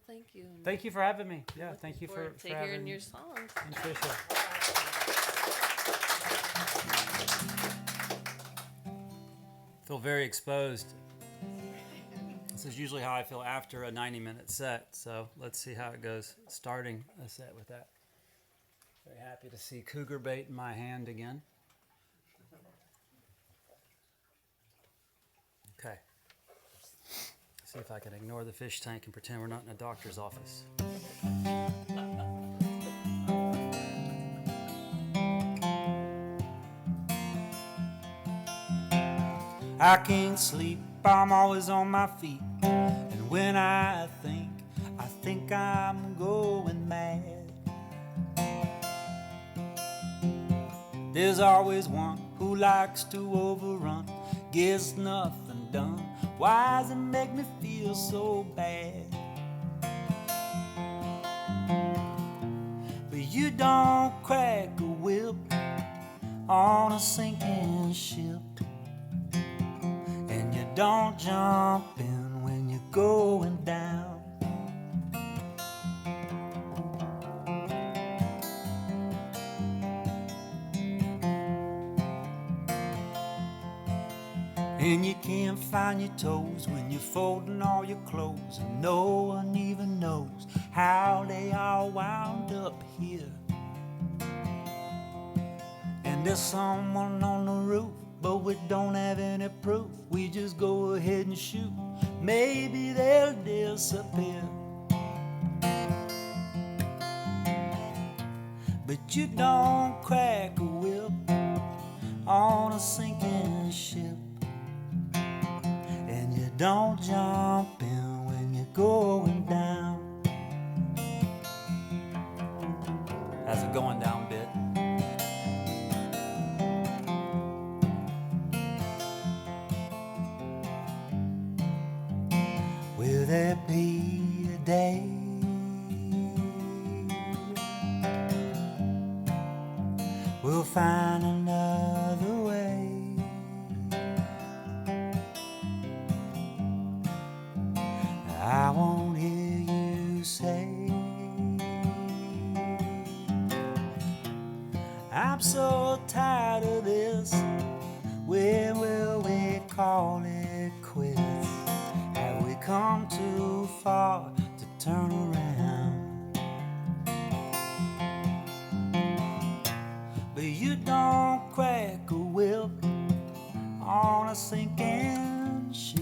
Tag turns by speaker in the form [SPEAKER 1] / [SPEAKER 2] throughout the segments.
[SPEAKER 1] Well, thank you.
[SPEAKER 2] Thank you for having me. Yeah, thank you for
[SPEAKER 1] hearing
[SPEAKER 2] having
[SPEAKER 1] your songs.
[SPEAKER 2] and Tricia. Feel very exposed. This is usually how I feel after a 90-minute set, so let's see how it goes starting a set with that. Very happy to see cougar bait in my hand again. Okay. See if I can ignore the fish tank and pretend we're not in a doctor's office. I can't sleep, I'm always on my feet. And when I think I'm going mad. There's always one who likes to overrun, gets nothing done. Why does it make me feel so bad? But you don't crack a whip on a sinking ship, and you don't jump in when you're going down. And you can't find your toes when you're folding all your clothes, and no one even knows how they all wound up here. And there's someone on the roof, but we don't have any proof. We just go ahead and shoot. Maybe they'll disappear. But you don't crack a whip on a sinking ship, and you don't jump in when you're going down. How's it going down bit? Will there be a day we'll find another way? I won't hear you say, I'm so tired of this. When will we call it quits? Have we come too far to turn around? But you don't crack a whip on a sinking ship,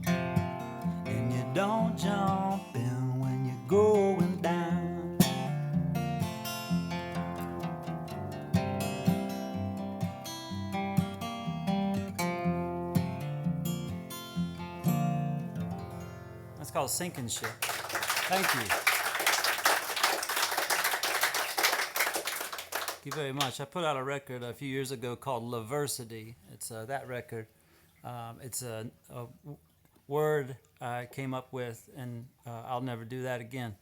[SPEAKER 2] and you don't jump in when you're going down. That's called Sinking Ship. Thank you. Thank you very much. I put out a record a few years ago called Laversity. It's that record. It's a word I came up with, and I'll never do that again.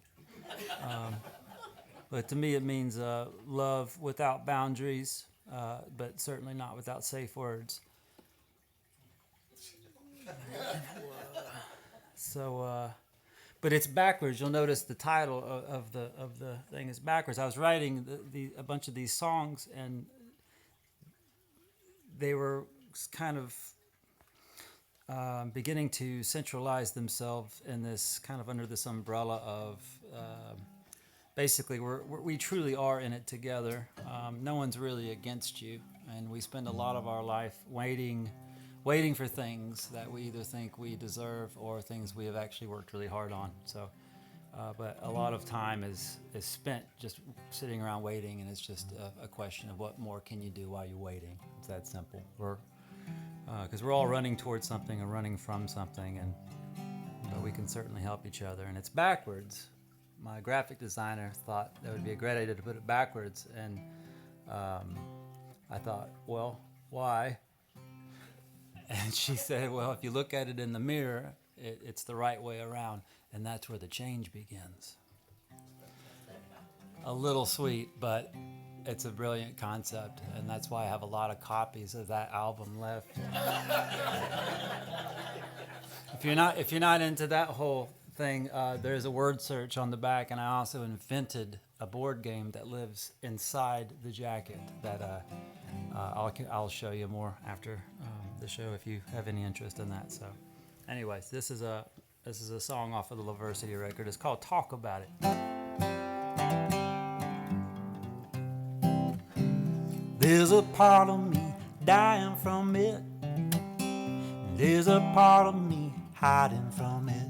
[SPEAKER 2] But to me it means love without boundaries, but certainly not without safe words. So, but it's backwards. You'll notice the title of the thing is backwards. I was writing a bunch of these songs, and they were kind of beginning to centralize themselves in this kind of under this umbrella of basically we truly are in it together. No one's really against you, and we spend a lot of our life waiting for things that we either think we deserve or things we have actually worked really hard on. So, but a lot of time is spent just sitting around waiting, and it's just a question of what more can you do while you're waiting. It's that simple. Because we're all running towards something or running from something, but we can certainly help each other. And it's backwards. My graphic designer thought that would be a great idea to put it backwards, and I thought, well, why? And she said, well, if you look at it in the mirror, it's the right way around, and that's where the change begins. A little sweet, but it's a brilliant concept, and that's why I have a lot of copies of that album left. If you're not into that whole thing. There's a word search on the back, and I also invented a board game that lives inside the jacket that I'll show you more after the show if you have any interest in that. So, anyways, this is a song off of the Laversity record. It's called "Talk About It." There's a part of me dying from it. There's a part of me hiding from it.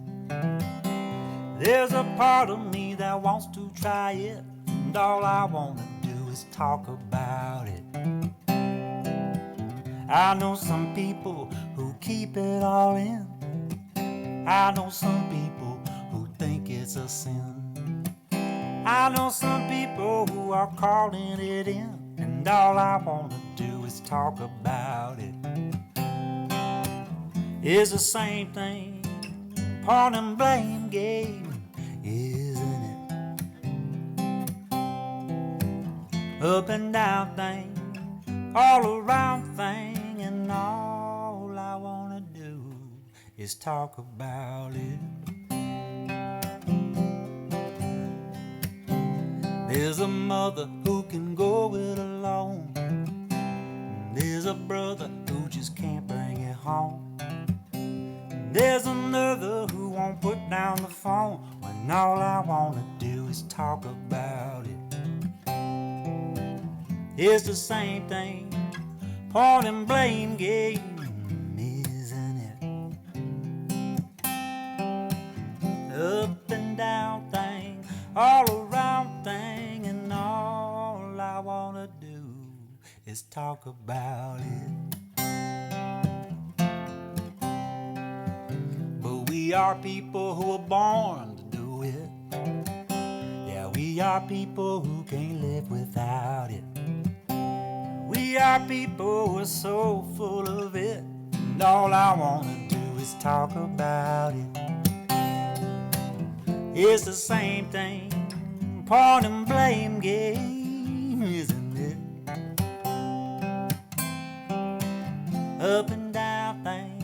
[SPEAKER 2] There's a part of me that wants to try it, and all I want to do is talk about it. I know some people who keep it all in. I know some people who think it's a sin. I know some people who are calling it in, and all I want to do is talk about it. It's the same thing, point and blame game, isn't it? Up and down thing, all around thing, and all I want to do is talk about it. There's a mother who can go it alone. There's a brother who just can't bring it home. There's another who won't put down the phone when all I want to do is talk about it. It's the same thing, point and blame game, isn't it? Up and down thing, all around thing, and all I want to do is talk about it. We are people who are born to do it. Yeah, we are people who can't live without it. We are people who are so full of it, and all I want to do is talk about it. It's the same thing, point and blame game, isn't it? Up and down thing,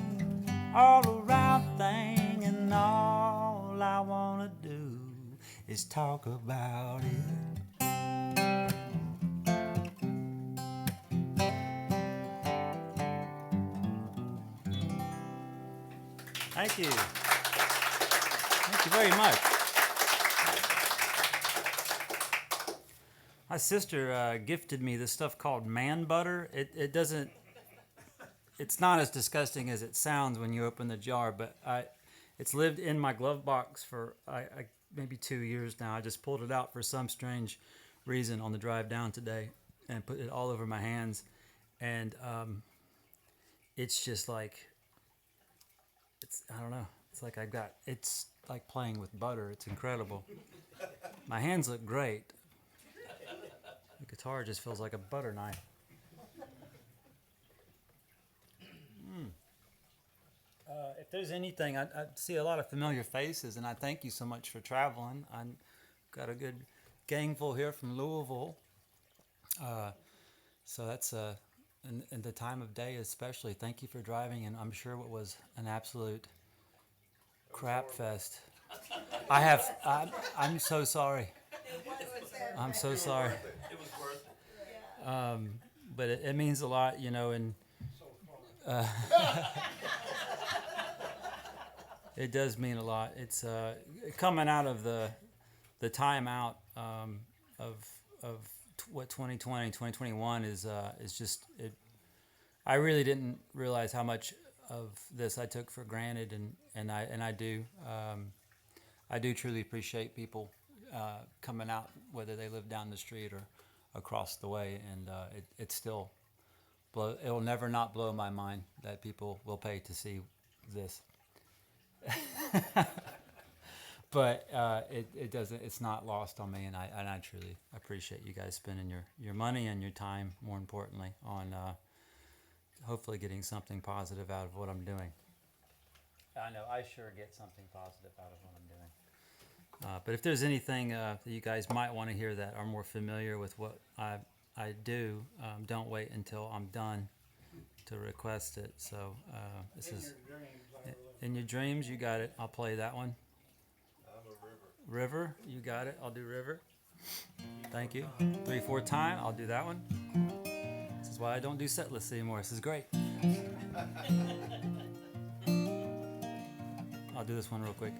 [SPEAKER 2] all around thing, and all I want to do is talk about it. Thank you. Thank you very much. My sister gifted me this stuff called man butter. It's not as disgusting as it sounds when you open the jar, but it's lived in my glove box for maybe 2 years now. I just pulled it out for some strange reason on the drive down today and put it all over my hands. And it's just like, I don't know. It's like playing with butter. It's incredible. My hands look great. The guitar just feels like a butter knife. If there's anything, I see a lot of familiar faces, and I thank you so much for traveling. I've got a good gangful here from Louisville. So that's, in the time of day especially, thank you for driving, and I'm sure it was an absolute crap fest. I'm so sorry. I'm so sorry.
[SPEAKER 1] It was worth it.
[SPEAKER 2] But it means a lot, and it does mean a lot. It's coming out of the time out of what 2020, 2021 is just it. I really didn't realize how much of this I took for granted, and I do truly appreciate people coming out, whether they live down the street or across the way, and it still it'll never not blow my mind that people will pay to see this. But it doesn't. It's not lost on me, and I truly appreciate you guys spending your money and your time, more importantly, on hopefully getting something positive out of what I'm doing. I know I sure get something positive out of what I'm doing. But if there's anything that you guys might want to hear that are more familiar with what I do, don't wait until I'm done to request it. So this is in your dreams. You got it. I'll play that one. River, you got it. I'll do River. Thank you. 3/4 time, I'll do that one. This is why I don't do set lists anymore. This is great. I'll do this one real quick.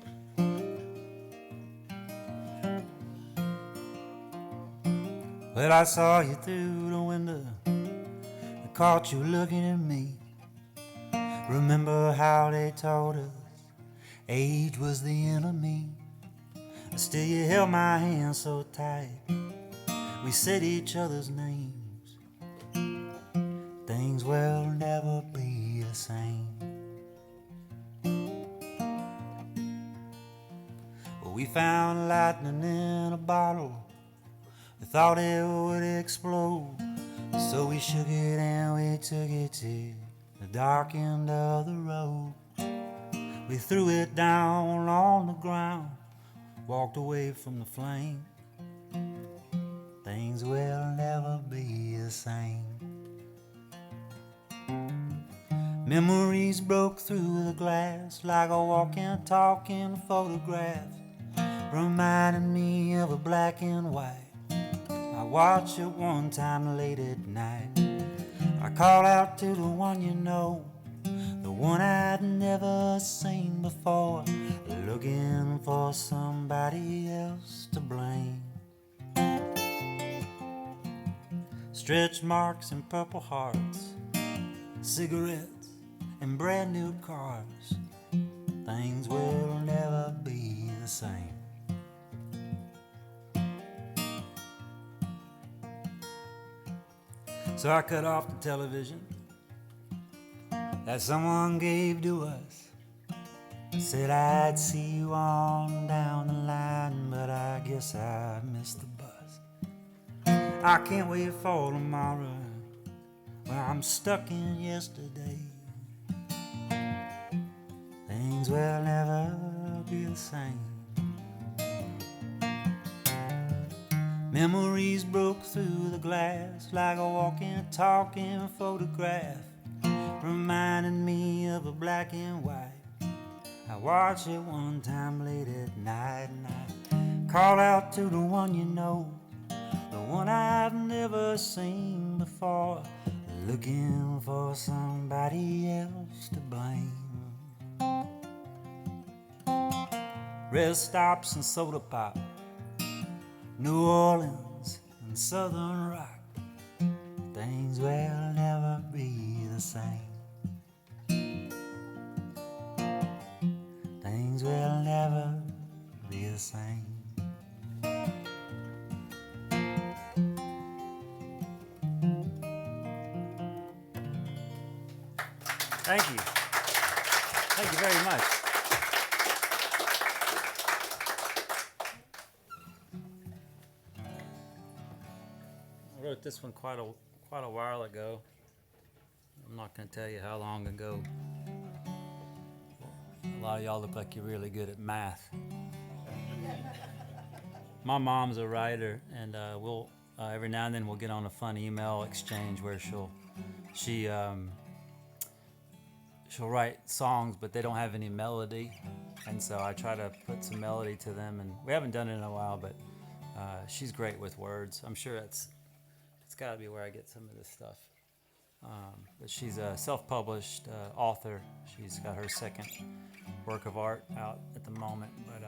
[SPEAKER 2] Well, I saw you through the window. I caught you looking at me. Remember how they told us age was the enemy? Still you held my hand so tight. We said each other's names. Things will never be the same. Well, we found lightning in a bottle. We thought it would explode. So we shook it and we took it to the dark end of the road. We threw it down on the ground, walked away from the flame. Things will never be the same. Memories broke through the glass like a walking, talking photograph, reminding me of a black and white. I watched it one time late at night. I called out to the one you know, the one I'd never seen before, looking for somebody else to blame. Stretch marks and purple hearts, cigarettes and brand new cars. Things will never be the same. So I cut off the television that someone gave to us. Said I'd see you on down the line, but I guess I missed the bus. I can't wait for tomorrow, when I'm stuck in yesterday. Things will never be the same. Memories broke through the glass like a walking, talking photograph, reminding me of a black and white. I watched it one time late at night, and I called out to the one you know, the one I've never seen before, looking for somebody else to blame. Rest stops and soda pop, New Orleans and Southern rock. Things will never be the same. Things will never be the same. Thank you. Thank you very much. I wrote this one quite a while ago. I'm not going to tell you how long ago. A lot of y'all look like you're really good at math. My mom's a writer, and we'll every now and then we'll get on a fun email exchange where she'll write songs, but they don't have any melody, and so I try to put some melody to them. And we haven't done it in a while, but she's great with words. I'm sure it's got to be where I get some of this stuff. But she's a self-published author. She's got her second work of art out at the moment. But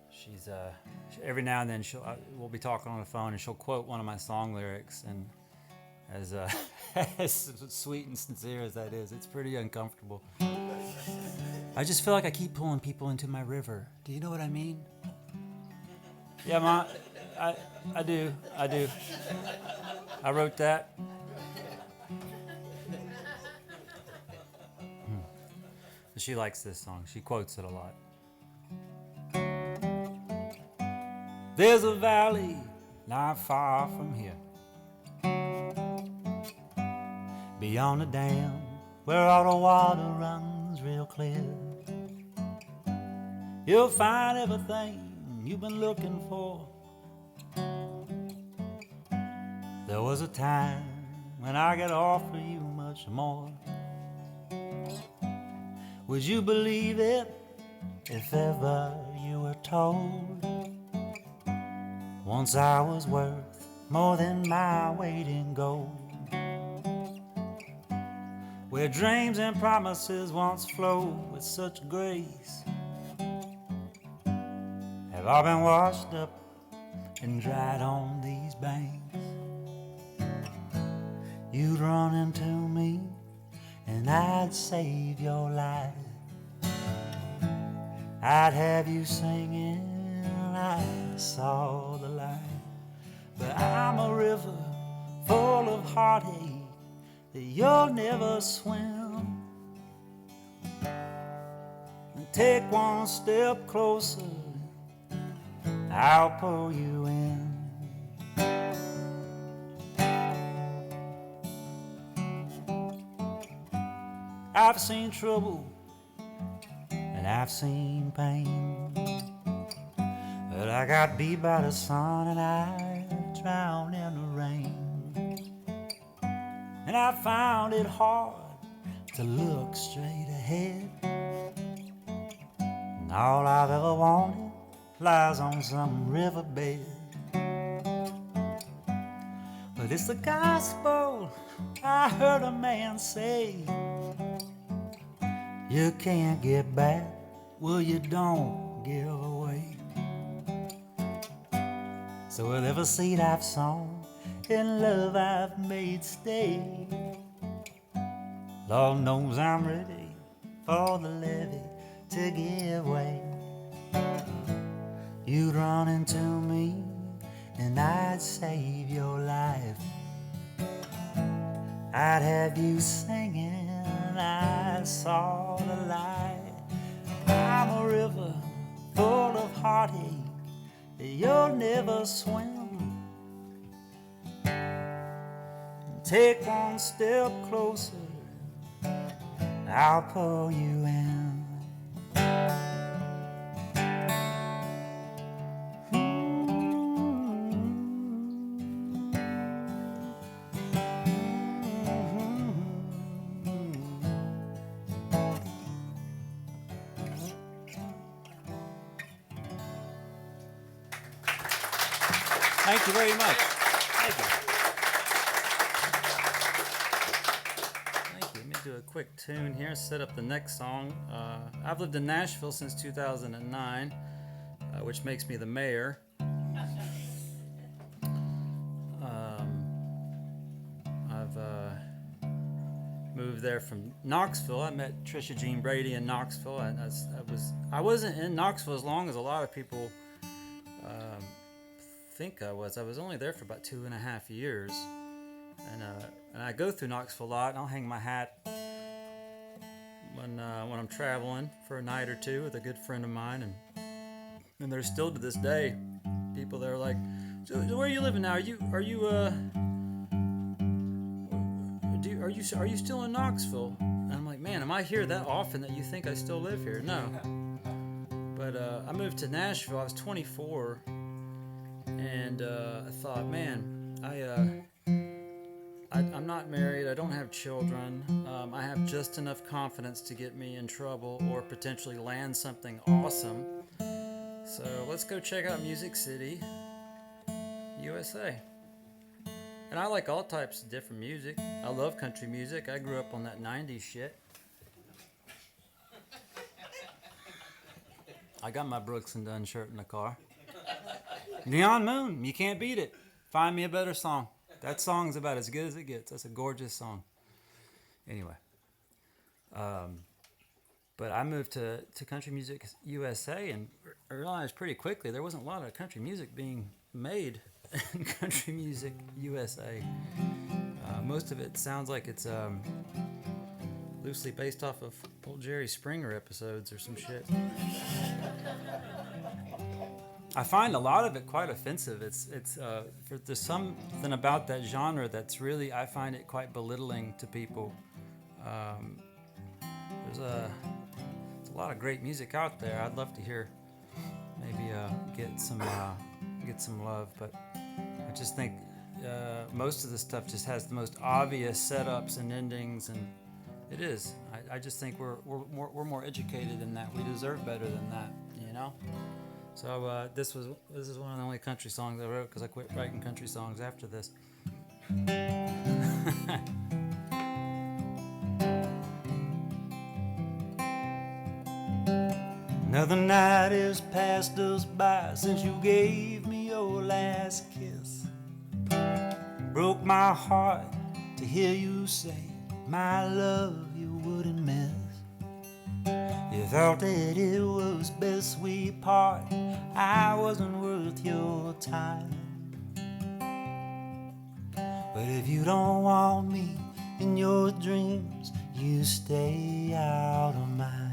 [SPEAKER 2] she's every now and then we'll be talking on the phone, and she'll quote one of my song lyrics. And as as sweet and sincere as that is, it's pretty uncomfortable. I just feel like I keep pulling people into my river. Do you know what I mean? Yeah, Mom, I do. I wrote that. She likes this song. She quotes it a lot. There's a valley not far from here, beyond the dam where all the water runs real clear. You'll find everything you've been looking for. There was a time when I could offer you much more. Would you believe it if ever you were
[SPEAKER 3] told. Once I was worth more than my weight in gold, where dreams and promises once flowed with such grace have all been washed up and dried on these banks. You'd run into me and I'd save your life. I'd have you singing, I saw the light. But I'm a river full of heartache that you'll never swim. And take one step closer, I'll pull you in. I've seen trouble and I've seen pain, but I got beat by the sun and I drowned in the rain. And I found it hard to look straight ahead, and all I've ever wanted lies on some riverbed. But it's the gospel I heard a man say, you can't get back, well you don't give away. So with every seed I've sown, in love I've made stay, Lord knows I'm ready for the levee to give way. You'd run into me and I'd save your life. I'd have you singing, I saw the light. I'm a river full of heartache that you'll never swim. Take one step closer, I'll pull you in.
[SPEAKER 2] Thank you very much. Thank you. Thank you. Let me do a quick tune here, set up the next song. I've lived in Nashville since 2009, which makes me the mayor. I've moved there from Knoxville. I met Trisha Jean Brady in Knoxville. I wasn't in Knoxville as long as a lot of people think I was. I was only there for about 2.5 years, and I go through Knoxville a lot. And I'll hang my hat when I'm traveling for a night or two with a good friend of mine, and there's still to this day people that are like, so where are you living now? Are you still in Knoxville? And I'm like, man, am I here that often that you think I still live here? No. But I moved to Nashville. I was 24. And I thought, man, I'm not married. I don't have children. I have just enough confidence to get me in trouble or potentially land something awesome. So let's go check out Music City, USA. And I like all types of different music. I love country music. I grew up on that 90s shit. I got my Brooks and Dunn shirt in the car. Neon Moon, you can't beat it. Find me a better song. That song's about as good as it gets. That's a gorgeous song. Anyway, but I moved to Country Music USA and realized pretty quickly there wasn't a lot of country music being made in Country Music USA. Most of it sounds like it's loosely based off of old Jerry Springer episodes or some shit. I find a lot of it quite offensive. There's something about that genre that's really, I find it quite belittling to people. There's a lot of great music out there. I'd love to hear, maybe get some love, but I just think most of the stuff just has the most obvious setups and endings, and it is. I just think we're more educated than that. We deserve better than that, you know. So this is one of the only country songs I wrote because I quit writing country songs after this.
[SPEAKER 3] Another night has passed us by since you gave me your last kiss. Broke my heart to hear you say my love you wouldn't miss. You thought that it was best we part. I wasn't worth your time. But if you don't want me in your dreams, you stay out of mine.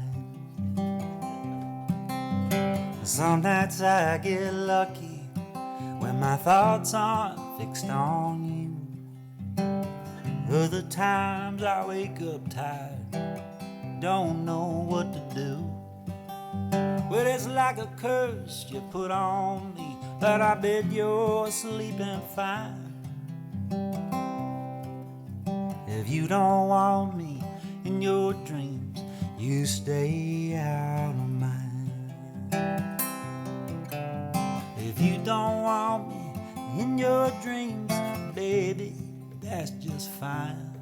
[SPEAKER 3] Some nights I get lucky when my thoughts aren't fixed on you. Other times I wake up tired, don't know what to do. Well, it's like a curse you put on me, but I bet you're sleeping fine. If you don't want me in your dreams, you stay out of mine. If you don't want me in your dreams, baby, that's just fine.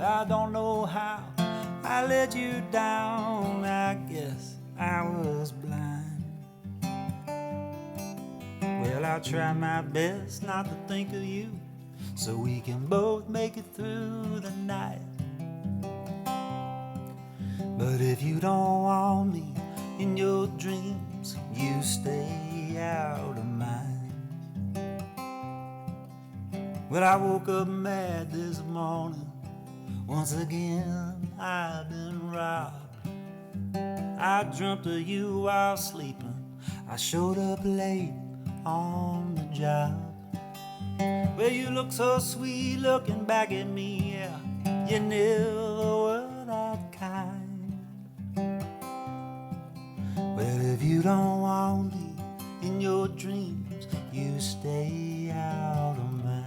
[SPEAKER 3] I don't know how I let you down, I guess I was blind. Well, I'll try my best not to think of you, so we can both make it through the night. But if you don't want me in your dreams, you stay out of mine. Well, I woke up mad this morning. Once again, I've been robbed. I dreamt of you while sleeping. I showed up late on the job. Well, you look so sweet looking back at me, yeah. You never were that kind. Well, if you don't want me in your dreams, you stay out of mine.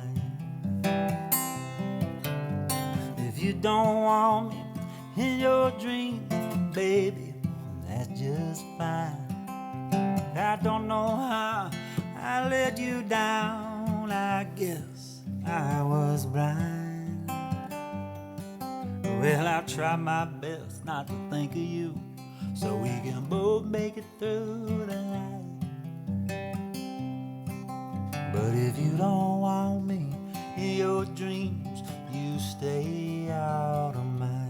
[SPEAKER 3] If you don't want me in your dreams, baby, that's just fine. I don't know how I let you down, I guess I was blind. Well, I'll try my best not to think of you, so we can both make it through the night. But if you don't want me in your dreams, you stay out of mine.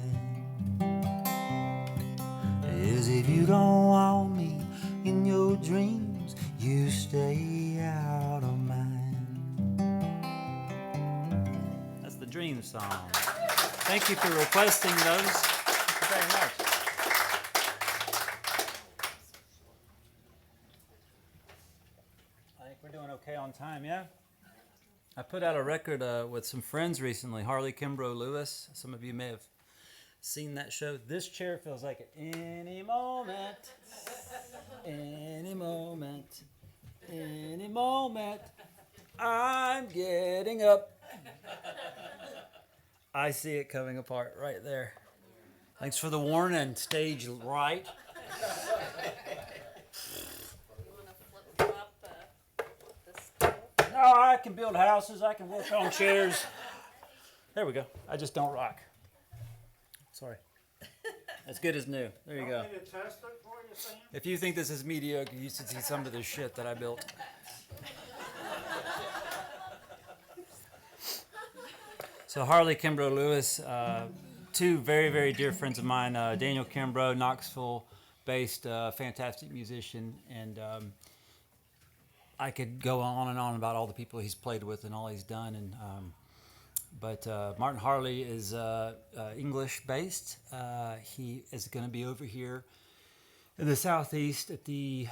[SPEAKER 3] Yes, if you don't want me in your dreams, you stay out of mine. That's the Dream song. Thank you for requesting those. Thank you very much. I think we're doing okay on time, yeah? I put out a record with some friends recently, Harley Kimbrough Lewis. Some of you may have seen that show. This chair feels like any moment, any moment, any moment, I'm getting up. I see it coming apart right there. Thanks for the warning, stage right. Oh, I can build houses. I can work on chairs. There we go. I just don't rock. Sorry. As good as new. There you go. If you think this is mediocre, you should see some of the shit that I built. So Harley Kimbrough Lewis, two very, very dear friends of mine. Daniel Kimbrough, Knoxville-based, fantastic musician, and I could go on and on about all the people he's played with and all he's done. And but Martin Harley is English-based. He is going to be over here in the Southeast at the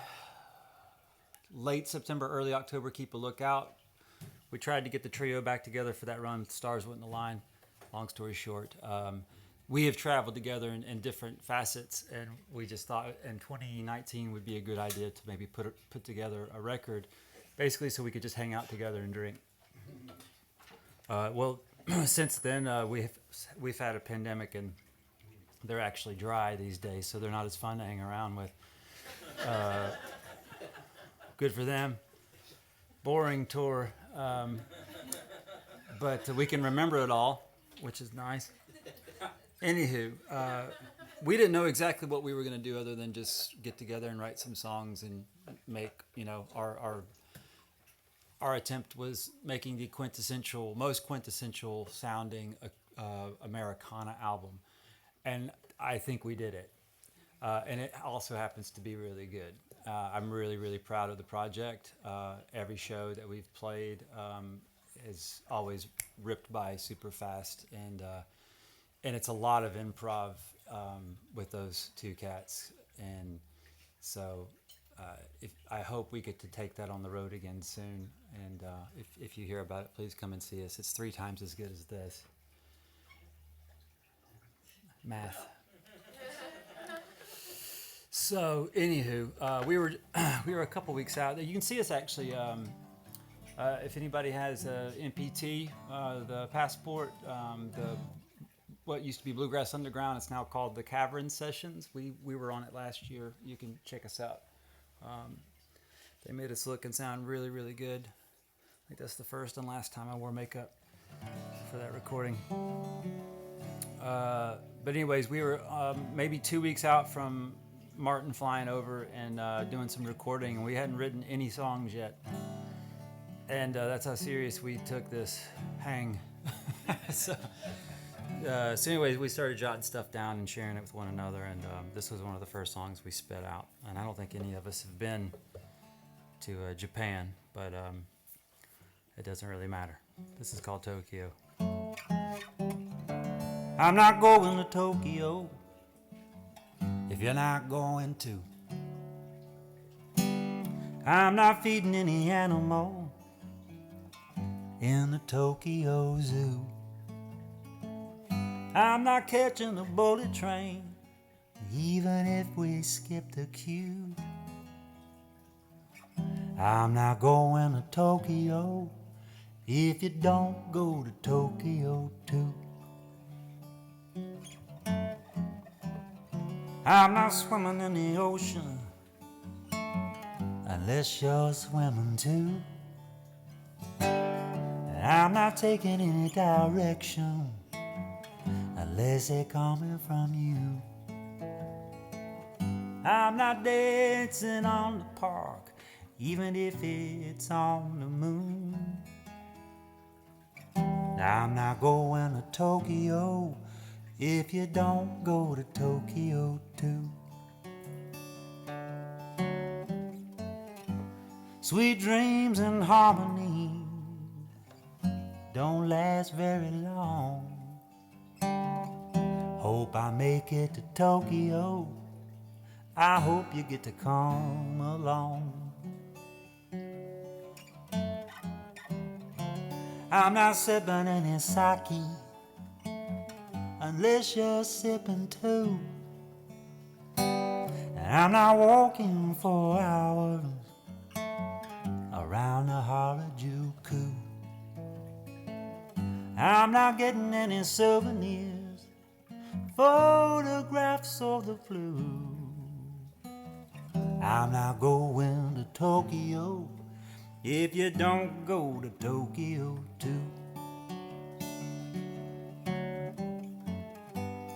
[SPEAKER 3] late September, early October. Keep a lookout. We tried to get the trio back together for that run. Stars wouldn't align. Long story short, we have traveled together in different facets, and we just thought in 2019 would be a good idea to maybe put together a record, basically so we could just hang out together and drink. Well, since then we've had a pandemic, and they're actually dry these days, so they're not as fun to hang around with.
[SPEAKER 2] good for them. Boring tour, but we can remember it all, which is nice. Anywho, we didn't know exactly what we were going to do other than just get together and write some songs and make, our attempt was making the most quintessential sounding Americana album. And I think we did it. And it also happens to be really good. I'm really, really proud of the project. Every show that we've played is always ripped by super fast. And it's a lot of improv with those two cats. And so I hope we get to take that on the road again soon. And if you hear about it, please come and see us. It's 3 times as good as this. Math. So, anywho, we were a couple weeks out. You can see us actually. If anybody has MPT, the Passport, what used to be Bluegrass Underground, it's now called the Cavern Sessions. We were on it last year. You can check us out. They made us look and sound really, really good. I think that's the first and last time I wore makeup for that recording. But anyways, we were maybe 2 weeks out from Martin flying over and doing some recording, and we hadn't written any songs yet. And that's how serious we took this hang. So anyways, we started jotting stuff down and sharing it with one another, and this was one of the first songs we spit out. And I don't think any of us have been to Japan, but it doesn't really matter. This is called Tokyo.
[SPEAKER 3] I'm not going to Tokyo if you're not going to. I'm not feeding any animal in the Tokyo Zoo. I'm not catching the bullet train, even if we skip the queue. I'm not going to Tokyo if you don't go to Tokyo too. I'm not swimming in the ocean unless you're swimming too. And I'm not taking any direction unless they're coming from you. I'm not dancing on the park, even if it's on the moon. I'm not going to Tokyo if you don't go to Tokyo too. Sweet dreams and harmony don't last very long. Hope I make it to Tokyo. I hope you get to come along. I'm not sipping any sake unless you're sipping too. And I'm not walking for hours around the Harajuku. I'm not getting any souvenirs, photographs of the flu. I'm not going to Tokyo if you don't go to Tokyo too.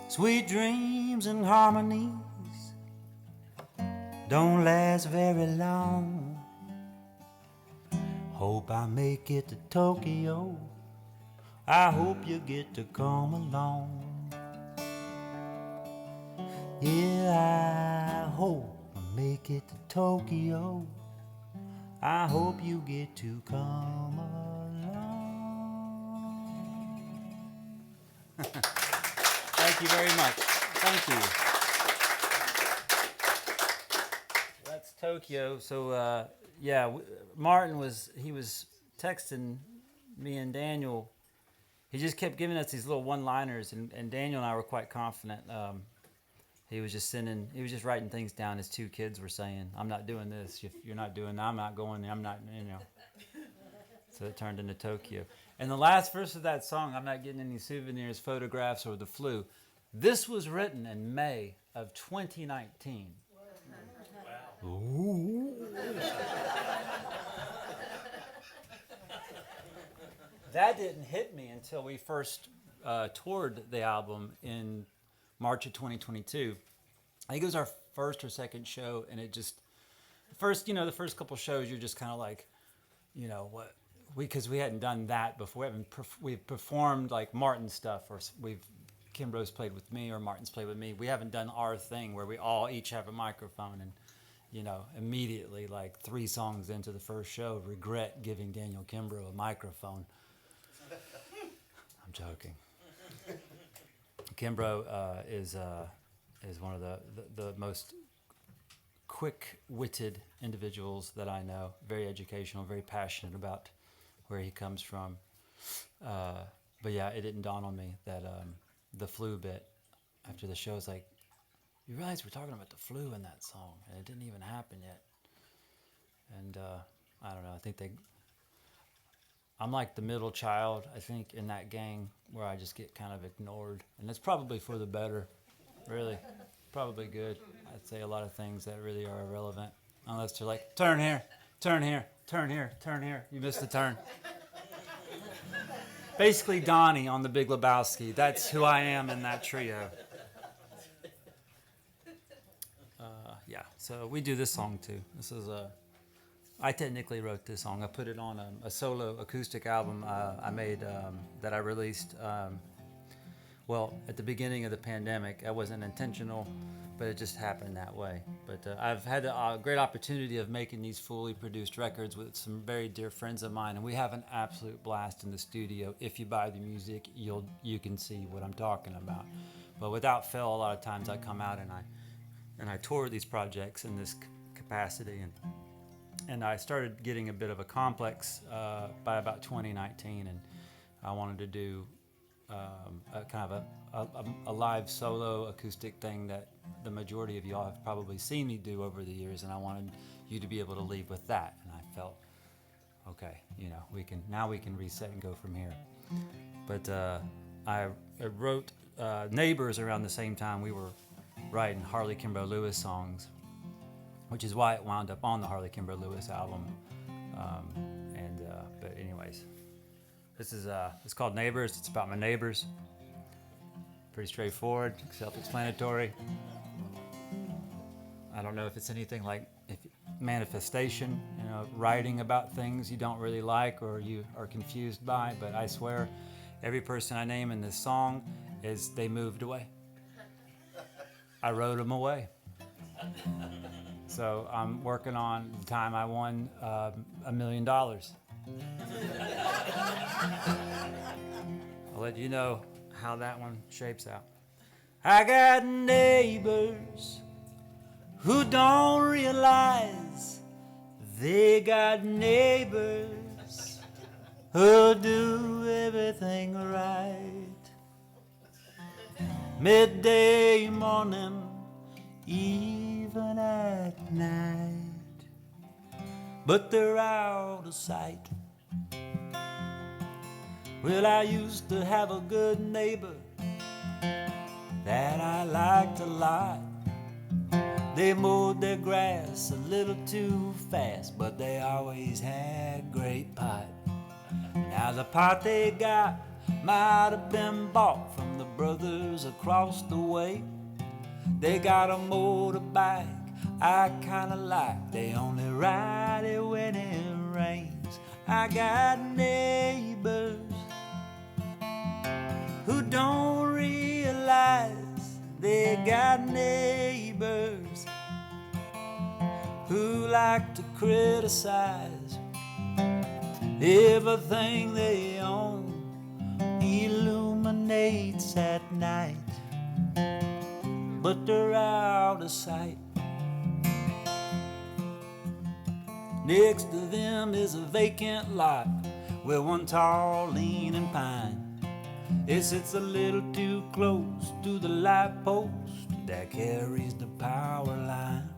[SPEAKER 3] Sweet dreams and harmonies don't last very long. Hope I make it to Tokyo. I hope you get to come along. Yeah, I hope I make it to Tokyo. I hope you get to come along.
[SPEAKER 2] Thank you very much. Thank you. That's Tokyo. So, Martin was texting me and Daniel. He just kept giving us these little one-liners, and Daniel and I were quite confident. He was just writing things down his 2 kids were saying, I'm not doing this, if you're not doing that, I'm not going, I'm not, So it turned into Tokyo. And the last verse of that song, I'm not getting any souvenirs, photographs, or the flu. This was written in May of 2019. Wow. Ooh. that didn't hit me until we first toured the album in March of 2022. I think it was our first or second show, and it just the first couple shows you're just kind of like, what because we hadn't done that before. We've performed like Martin stuff, or Kimbrough's played with me or Martin's played with me. We haven't done our thing where we all each have a microphone and immediately, like 3 songs into the first show, regret giving Daniel Kimbrough a microphone. I'm joking. Kimbrough is one of the most quick-witted individuals that I know. Very educational, very passionate about where he comes from. But yeah, it didn't dawn on me that the flu bit after the show is like, you realize we're talking about the flu in that song, and it didn't even happen yet. And I don't know. I think I'm like the middle child, I think, in that gang where I just get kind of ignored. And it's probably for the better, really. Probably good. I'd say a lot of things that really are irrelevant. Unless they're like, turn here, turn here, turn here, turn here. You missed a turn. Basically Donnie on The Big Lebowski. That's who I am in that trio. Yeah, so we do this song too. This is I technically wrote this song. I put it on a solo acoustic album I made that I released, at the beginning of the pandemic. It wasn't intentional, but it just happened that way. But I've had a great opportunity of making these fully produced records with some very dear friends of mine, and we have an absolute blast in the studio. If you buy the music, you can see what I'm talking about. But without fail, a lot of times I come out and I tour these projects in this capacity, and I started getting a bit of a complex by about 2019, and I wanted to do a kind of a live solo acoustic thing that the majority of y'all have probably seen me do over the years, and I wanted you to be able to leave with that. And I felt, okay, we can reset and go from here. But I wrote Neighbors around the same time we were writing Harley Kimbrough Lewis songs, which is why it wound up on the Harley Kimbrough Lewis album. But anyways, this is it's called Neighbors. It's about my neighbors. Pretty straightforward, self-explanatory. I don't know if it's anything like manifestation, writing about things you don't really like or you are confused by, but I swear every person I name in this song they moved away. I wrote them away. So I'm working on the time I won $1 million. I'll let you know how that one shapes out. I got neighbors who don't realize they got neighbors who do everything right. Midday, morning, even at night, but they're out of sight. Well, I used to have a good neighbor that I liked a lot. They mowed their grass a little too fast, but they always had great pot. Now the pot they got might have been bought from the brothers across the way. They got a motorbike I kinda like. They only ride it when it rains. I got neighbors who don't realize they got neighbors who like to criticize everything they own. Illuminates at night, but they're out of sight. Next to them is a vacant lot with one tall leaning pine. It sits a little too close to the light post that carries the power line.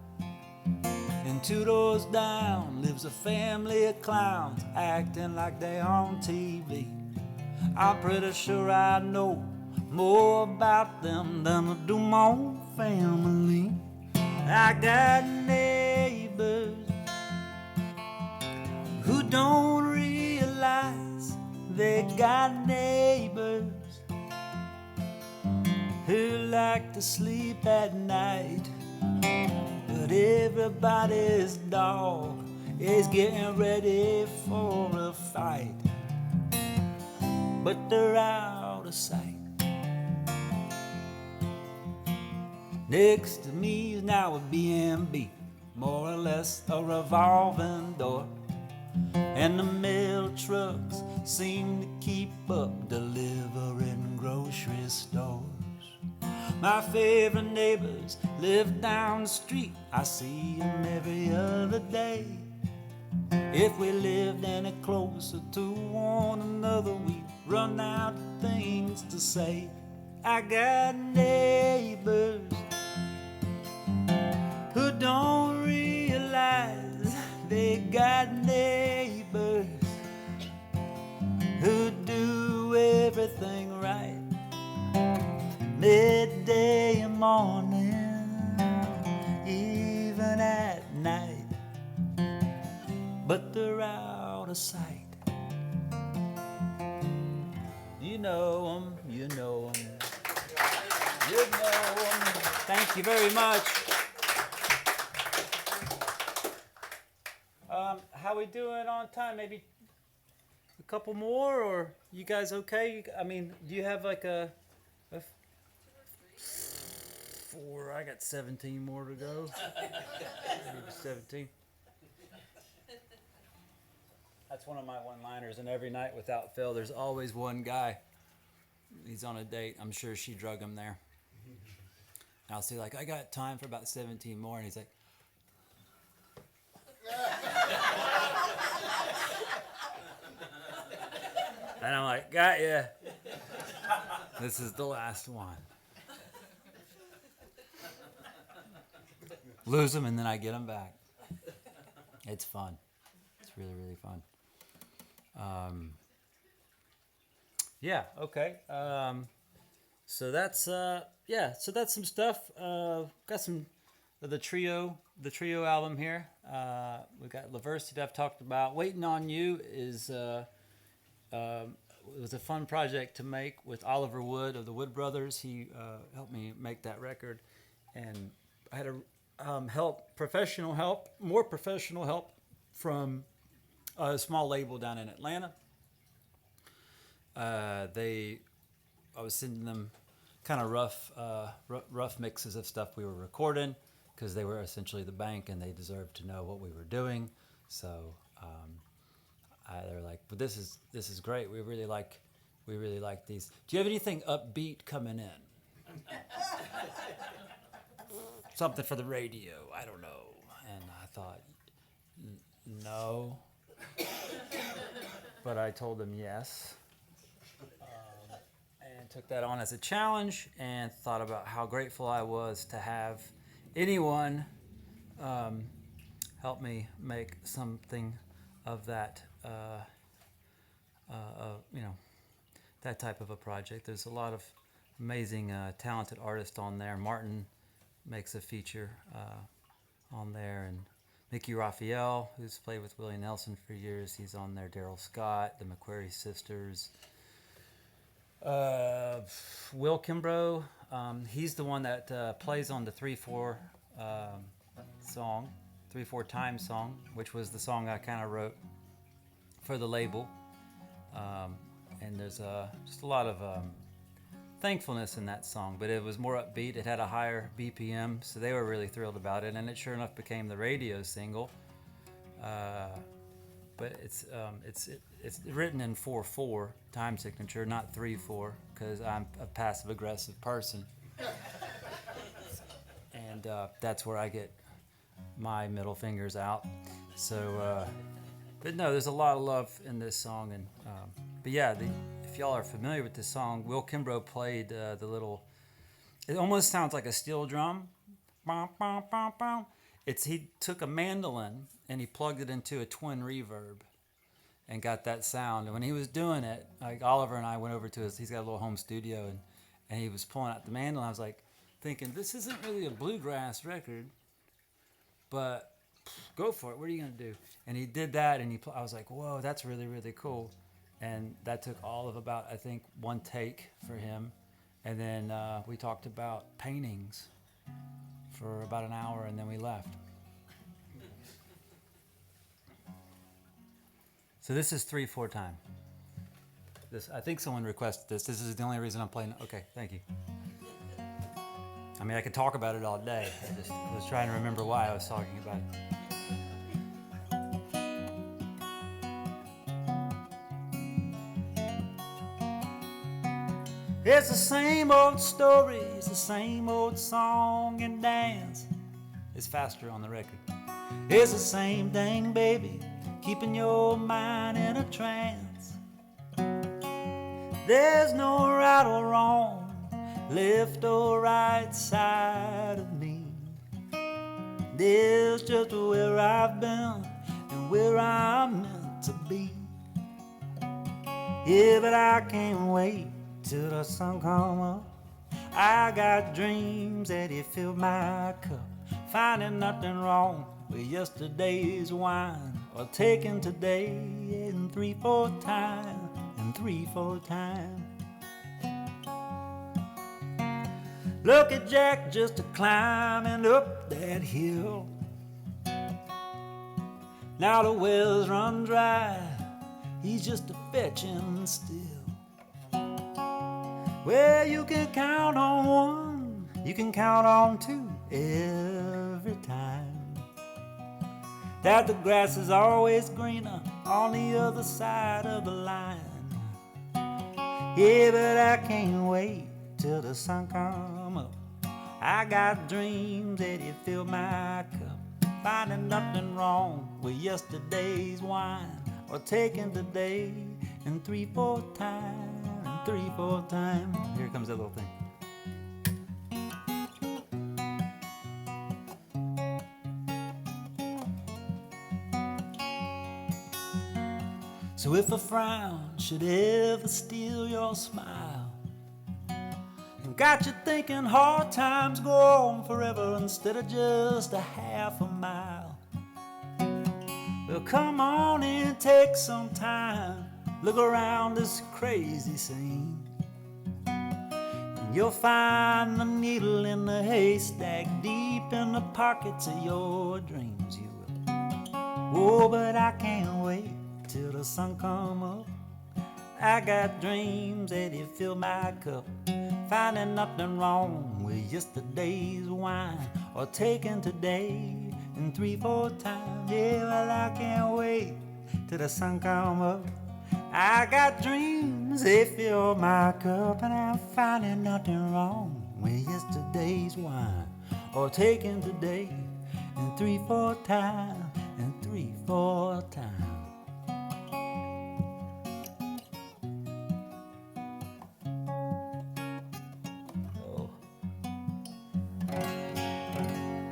[SPEAKER 2] And 2 doors down lives a family of clowns acting like they on TV. I'm pretty sure I know more about them than I do my own family. I got neighbors who don't realize
[SPEAKER 3] They got neighbors who like to sleep at night, but everybody's dog is getting ready for a fight. But they're out of sight. Next to me is now a B&B, more or less a revolving door. And the mail trucks seem to keep up delivering grocery stores. My favorite neighbors live down the street. I see them every other day. If we lived any closer to one another, we'd run out of things to say. I got neighbors who don't realize they got neighbors who do everything right. Midday and morning, even at night, but they're out of sight. You know them, you know them, you know them. Thank you very much. How we doing on time? Maybe a couple more, or you guys okay? I mean, do you have like a 4? I got 17 more to go. Maybe 17. That's one of my one-liners, and every night without fail, there's always one guy. He's on a date. I'm sure she drug him there. And I'll say, like, I got time for about 17 more, and he's like, and I'm like, got ya. This is the last one. Lose them, and then I get them back. It's fun. It's really, really fun. Yeah, okay. So that's so that's some stuff. Got some of the trio album here. We got Laversity that I've talked about. Waiting on You is it was a fun project to make with Oliver Wood of the Wood Brothers. He helped me make that record, and I had a more professional help from a small label down in Atlanta. I was sending them kind of rough mixes of stuff we were recording, because they were essentially the bank and they deserved to know what we were doing. So they were like, "But this is great. We really like these. Do you have anything upbeat coming in? Something for the radio? I don't know." And I thought, no, but I told them yes. And took that on as a challenge, and thought about how grateful I was to have anyone help me make something of that, that type of a project. There's a lot of amazing, talented artists on there. Martin makes a feature on there, and Mickey Raphael, who's played with Willie Nelson for years, he's on there. Daryl Scott, the McQuarrie sisters. Will Kimbrough, he's the one that plays on the 3/4 song, 3/4 time song, which was the song I kind of wrote for the label. And there's just a lot of thankfulness in that song, but it was more upbeat. It had a higher BPM, so they were really thrilled about it, and it sure enough became the radio single. But it's written in 4/4 time signature, not 3/4, because I'm a passive aggressive person, and that's where I get my middle fingers out. So, but no, there's a lot of love in this song, and but yeah, if y'all are familiar with this song, Will Kimbrough played the little. It almost sounds like a steel drum. He took a mandolin and he plugged it into a twin reverb and got that sound. And when he was doing it, like Oliver and I went over to he's got a little home studio, and he was pulling out the mandolin. I was like thinking, this isn't really a bluegrass record, but go for it. What are you going to do? And he did that, and I was like, whoa, that's really, really cool.
[SPEAKER 2] And that took all of about, I think, one take for him. And then we talked about paintings for about an hour, and then we left. So this is 3/4 time. This, I think someone requested this. This is the only reason I'm playing. Okay, thank you. I mean, I could talk about it all day. I just was trying to remember why I was talking about it. It's the same old story, it's the same old song and dance. It's faster on the record. It's the same thing, baby, keeping your mind in a trance. There's no right or wrong, left or right side of me. There's just where I've been and where I'm meant to be. Yeah, but I can't wait till the sun come up. I got dreams that it fill my cup. Finding nothing wrong with yesterday's wine, or taking today in 3/4 time, and 3/4 time. Look at Jack just a-climbing up that hill. Now the wells run dry, he's just a-fetching still. Well, you can count on one, you can count on two every time. That the grass is always greener on the other side of the line. Yeah, but I can't wait till the sun come up. I got dreams that it fill my cup. Finding nothing wrong with yesterday's wine, or taking today in 3/4 time. 3/4 time. Here comes that little thing. So if a frown should ever steal your smile, and got you thinking hard times go on forever instead of just a half a mile, well, come on and take some time. Look around this crazy scene, and you'll find the needle in the haystack, deep in the pockets of your dreams, you will. Oh, but I can't wait till the sun come up. I got dreams that it fill my cup. Finding nothing wrong with yesterday's wine, or taking today in 3/4 time. Yeah, well, I can't wait till the sun come up. I got dreams, they fill my cup, and I'm finding nothing wrong with yesterday's wine, or taking today in 3/4 time, and 3/4 time. Oh.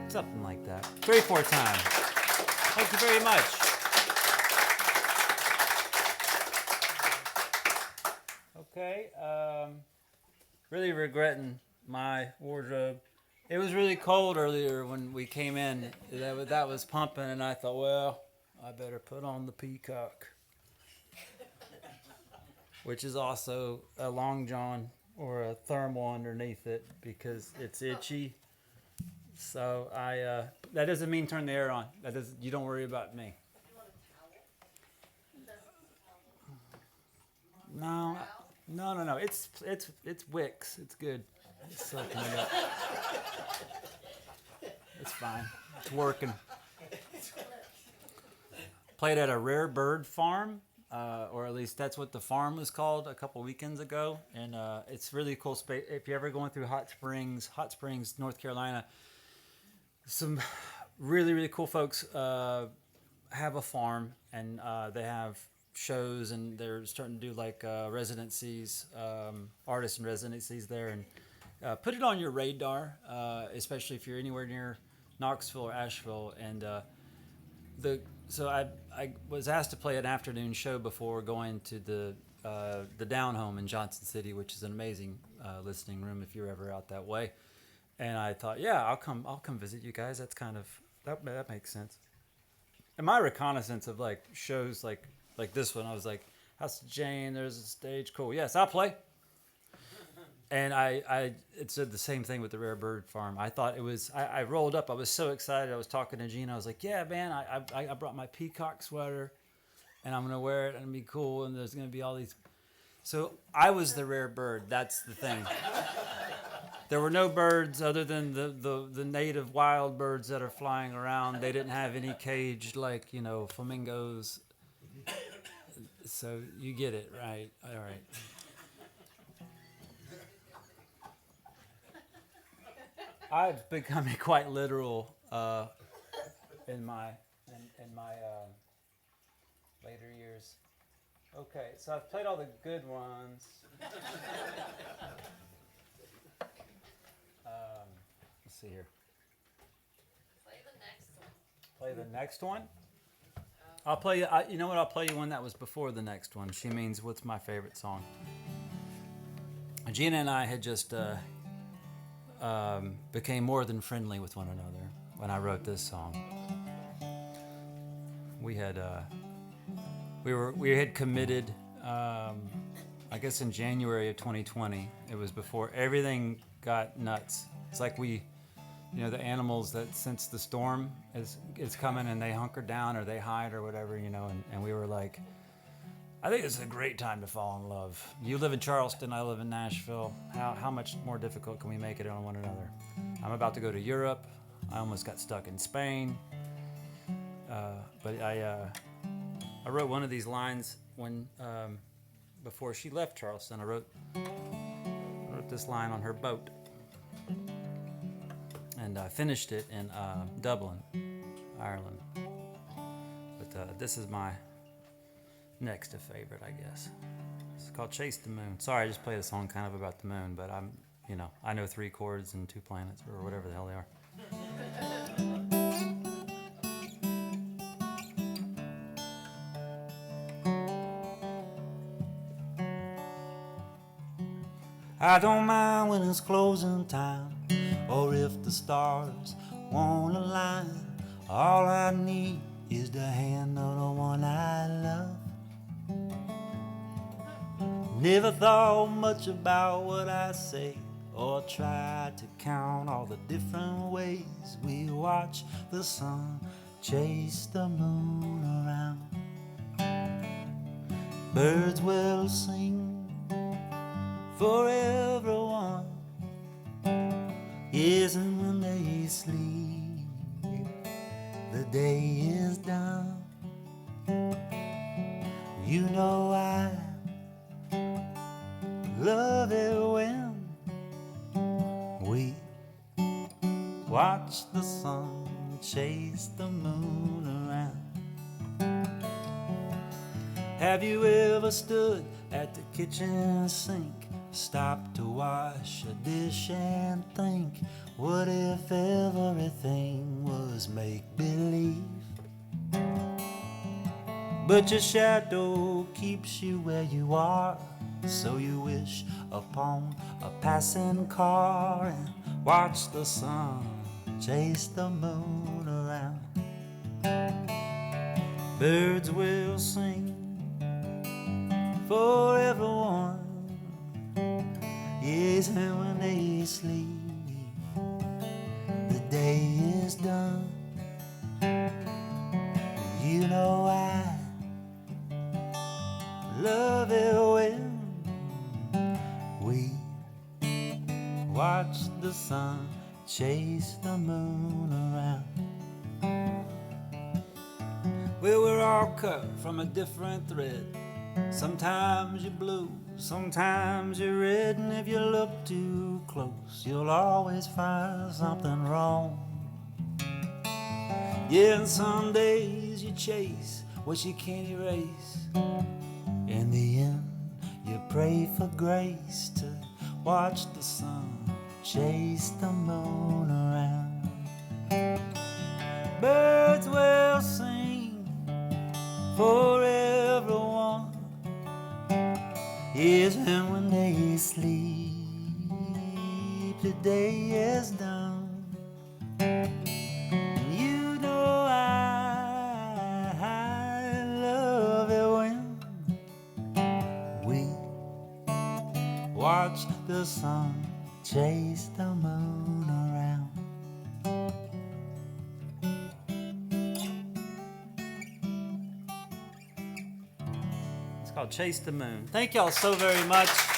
[SPEAKER 2] Something like that. 3/4 time. Thank you very much. Okay, really regretting my wardrobe. It was really cold earlier when we came in. That was pumping, and I thought, well, I better put on the peacock, which is also a long john or a thermal underneath it because it's itchy. So that doesn't mean turn the air on. You don't worry about me. No. No. It's Wicks. It's good. It's soaking it up. It's fine. It's working. Played at a rare bird farm, or at least that's what the farm was called a couple weekends ago, and it's really cool space. If you're ever going through Hot Springs, North Carolina, some really cool folks have a farm, and they have shows, and they're starting to do like residencies, artist in residencies there, and put it on your radar, especially if you're anywhere near Knoxville or Asheville. And so I was asked to play an afternoon show before going to the Down Home in Johnson City, which is an amazing listening room if you're ever out that way. And I thought, yeah, I'll come visit you guys. That's kind of that makes sense. And my reconnaissance of like shows like this one, I was like, House of Jane, there's a stage. Cool. Yes, I'll play. And it said the same thing with the Rare Bird Farm. I thought it was, I rolled up. I was so excited. I was talking to Gina. I was like, yeah, man, I brought my peacock sweater and I'm going to wear it and it'll be cool. And there's going to be all these. So I was the rare bird. That's the thing. There were no birds other than the native wild birds that are flying around. They didn't have any caged, like, flamingos. So you get it, right? All right. I've become quite literal in my later years. Okay, so I've played all the good ones. Let's see here.
[SPEAKER 4] Play the next one.
[SPEAKER 2] Play the next one? I'll play you. You know what? I'll play you one that was before the next one. She Means What's my favorite song. Gina and I had just became more than friendly with one another when I wrote this song. We had committed. I guess in January of 2020. It was before everything got nuts. It's like the animals that sense the storm is coming and they hunker down or they hide or whatever, and we were like, I think it's a great time to fall in love. You live in Charleston, I live in Nashville. How much more difficult can we make it on one another? I'm about to go to Europe. I almost got stuck in Spain. But I wrote one of these lines when before she left Charleston. I wrote this line on her boat. And I finished it in Dublin, Ireland. But this is my next to favorite, I guess. It's called Chase the Moon. Sorry, I just played a song kind of about the moon, but I know 3 chords and 2 planets or whatever the hell they are.
[SPEAKER 3] I don't mind when it's closing time, or if the stars won't align. All I need is the hand of the one I love. Never thought much about what I say, or tried to count all the different ways we watch the sun chase the moon around. Birds will sing for everyone, yes, and when they sleep, the day is done. You know I love it when we watch the sun chase the moon around. Have you ever stood at the kitchen sink, stop to wash a dish and think, what if everything was make-believe? But your shadow keeps you where you are, so you wish upon a passing car and watch the sun chase the moon around. Birds will sing for everyone, yes, and when they sleep, the day is done. You know I love it when we watch the sun chase the moon around. Well, we're all cut from a different thread. Sometimes you're blue, sometimes you're red, and if you look too close, you'll always find something wrong. Yeah, and some days you chase what you can't erase. In the end, you pray for grace to watch the sun chase the moon around. Birds will sing for everyone, yes, and when they sleep, the day is done. You know I love it when watch the sun chase the moon around.
[SPEAKER 2] It's called Chase the Moon. Thank y'all so very much.